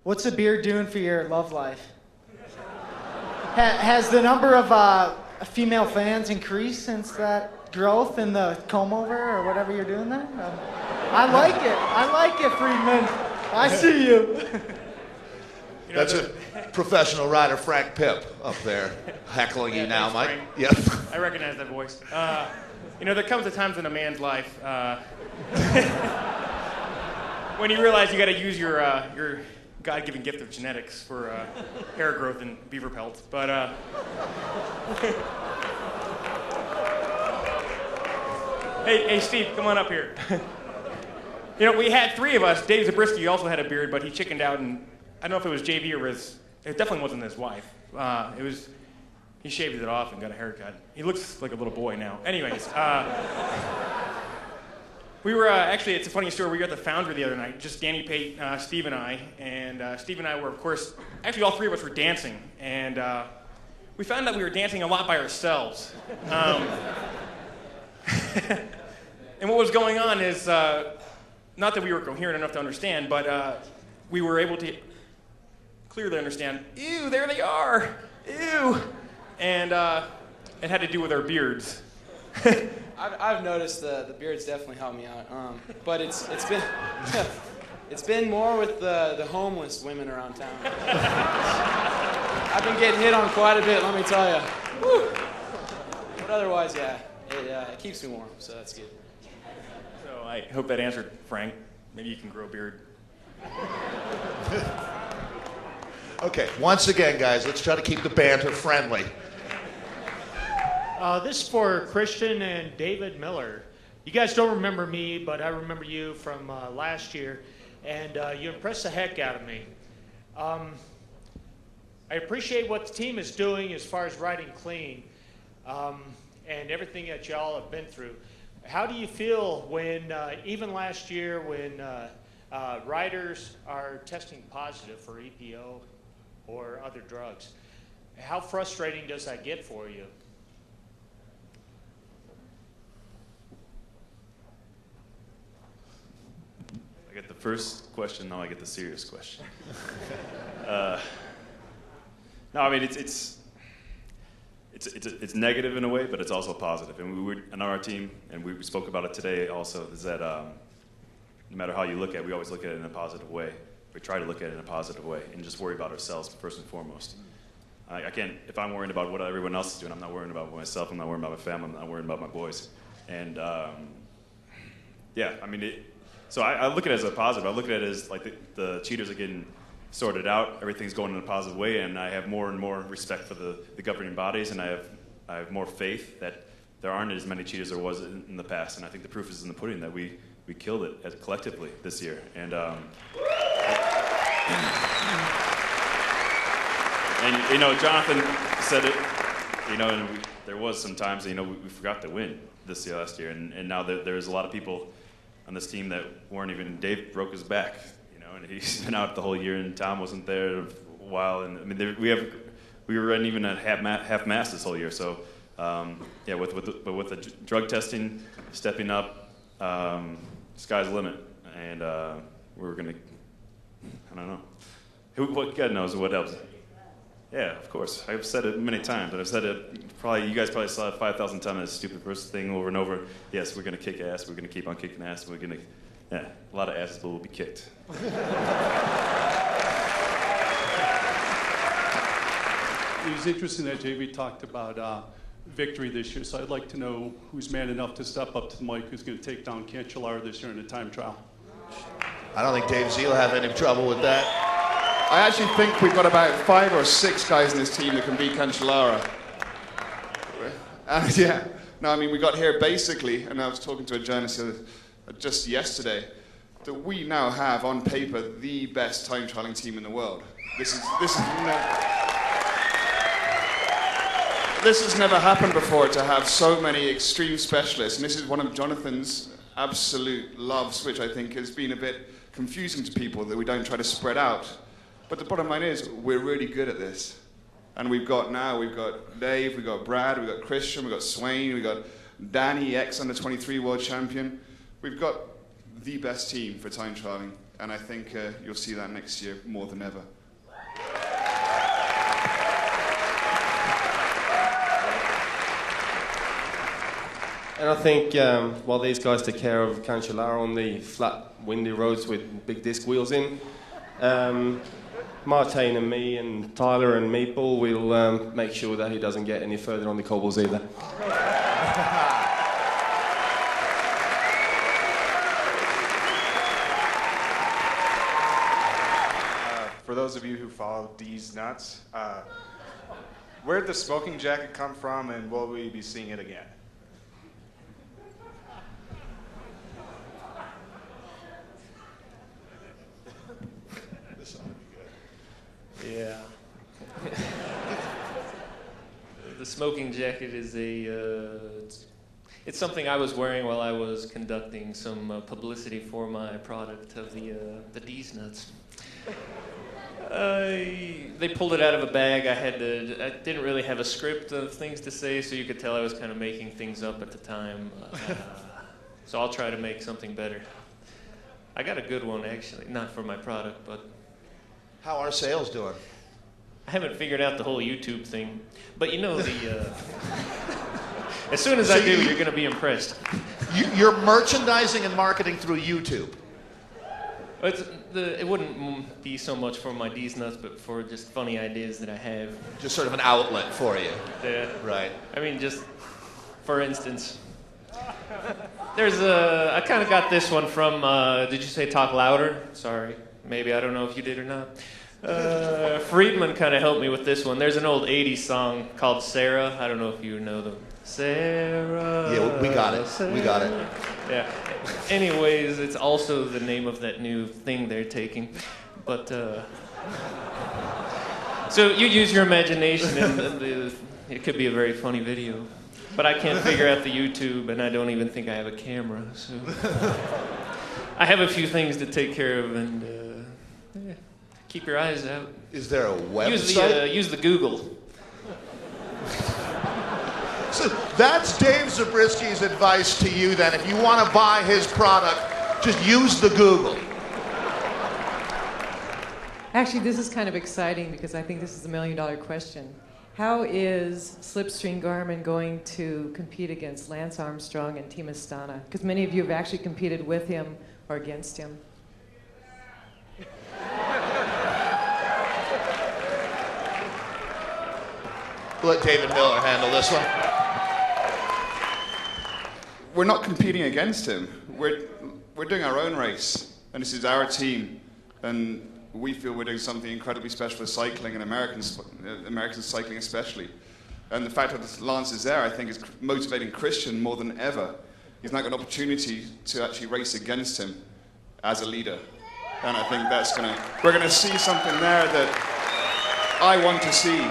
What's the beard doing for your love life? Has the number of female fans increased since that growth in the comb over or whatever you're doing there? I like it. I like it, Friedman. I see you. That's a professional rider, Frank Pip, up there, heckling you now, Mike. Frank. Yep. I recognize that voice. There comes a times in a man's life when you realize you got to use your God-given gift of genetics for hair growth and beaver pelts. But hey, Steve, come on up here. We had three of us. Dave Zabriskie also had a beard, but he chickened out, and I don't know if it was JV or it definitely wasn't his wife. He shaved it off and got a haircut. He looks like a little boy now. Anyways, we were actually, it's a funny story. We were at the Foundry the other night, just Danny Pate, Steve and I. And Steve and I were, of course, actually all three of us were dancing. And we found that we were dancing a lot by ourselves. And what was going on is, not that we were coherent enough to understand, but we were able to clearly understand, ew, there they are, ew. And it had to do with our beards. I've noticed the beards definitely help me out, but it's been it's been more with the homeless women around town. I've been getting hit on quite a bit, let me tell you. Woo. But otherwise, yeah, it keeps me warm, so that's good. So I hope that answered Frank. Maybe you can grow a beard. Okay, once again, guys, let's try to keep the banter friendly. This is for Christian and David Miller. You guys don't remember me, but I remember you from last year, and you impressed the heck out of me. I appreciate what the team is doing as far as riding clean and everything that y'all have been through. How do you feel when, even last year, when riders are testing positive for EPO or other drugs? How frustrating does that get for you? I get the first question, now I get the serious question. No, I mean it's negative in a way, but it's also positive. And we were on our team, and we spoke about it today also, is that no matter how you look at it, we always look at it in a positive way. We try to look at it in a positive way and just worry about ourselves first and foremost. I can't, if I'm worrying about what everyone else is doing, I'm not worrying about myself, I'm not worrying about my family, I'm not worrying about my boys. And yeah, I mean, so I look at it as a positive. I look at it as like the cheaters are getting sorted out, everything's going in a positive way, and I have more and more respect for the governing bodies, and I have more faith that there aren't as many cheaters as there was in the past. And I think the proof is in the pudding that we killed it collectively this year. And Jonathan said it, and there was some times, we forgot to win this year, last year, and now there's a lot of people on this team that weren't even, Dave broke his back, and he's been out the whole year, and Tom wasn't there a while, and I mean, we were running even at half-mast this whole year, so yeah, with the drug testing, stepping up, sky's the limit, and we're gonna, I don't know, God knows what else. Yeah, of course. I've said it many times, but I've said it probably. You guys probably saw it 5,000 times. That stupid first thing over and over. Yes, we're gonna kick ass. We're gonna keep on kicking ass. We're gonna, yeah, a lot of asses will be kicked. It was interesting that JV talked about victory this year. So I'd like to know who's man enough to step up to the mic, who's going to take down Cancellara this year in a time trial. I don't think Dave Z will have any trouble with that. I actually think we've got about 5 or 6 guys in this team that can beat Cancellara. Yeah. No, I mean, we got here basically, and I was talking to a journalist just yesterday, that we now have on paper the best time trialing team in the world. This has never happened before, to have so many extreme specialists, and this is one of Jonathan's absolute loves, which I think has been a bit confusing to people, that we don't try to spread out. But the bottom line is, we're really good at this. And we've got Dave, we've got Brad, we've got Christian, we've got Swain, we've got Danny, ex-under-23 world champion. We've got the best team for time trialing. And I think you'll see that next year more than ever. And I think while these guys take care of Cancellara on the flat, windy roads with big disc wheels in, Martijn and me and Tyler and Meatball will make sure that he doesn't get any further on the cobbles either. For those of you who follow D's Nuts, where'd the smoking jacket come from, and will we be seeing it again? Yeah. The smoking jacket is it's something I was wearing while I was conducting some publicity for my product of the D's Nuts. They pulled it out of a bag. I didn't really have a script of things to say, so you could tell I was kind of making things up at the time. So I'll try to make something better. I got a good one, actually. Not for my product, but... How are sales doing? I haven't figured out the whole YouTube thing. But you know, as soon as I do, you're going to be impressed. You're merchandising and marketing through YouTube. It wouldn't be so much for my D's Nuts, but for just funny ideas that I have. Just sort of an outlet for you. Yeah. Right. I mean, just for instance, I kind of got this one from, did you say Talk Louder? Sorry. Maybe, I don't know if you did or not. Friedman kind of helped me with this one. There's an old 80s song called Sarah. I don't know if you know them. Sarah. Yeah, we got it. Sarah. We got it. Yeah. Anyways, it's also the name of that new thing they're taking. But, so you use your imagination, and it could be a very funny video. But I can't figure out the YouTube, and I don't even think I have a camera, so... I have a few things to take care of, and yeah, keep your eyes out. Is there a website? Use the Google. So that's Dave Zabriskie's advice to you then. If you want to buy his product, just use the Google. Actually, this is kind of exciting because I think this is the million-dollar question. How is Slipstream Garmin going to compete against Lance Armstrong and Team Astana? Because many of you have actually competed with him or against him. We'll let David Miller handle this one. We're not competing against him. We're doing our own race, and this is our team, and we feel we're doing something incredibly special for cycling and American cycling especially. And the fact that Lance is there, I think, is motivating Christian more than ever. He's now got an opportunity to actually race against him as a leader. And I think we're going to see something there that I want to see.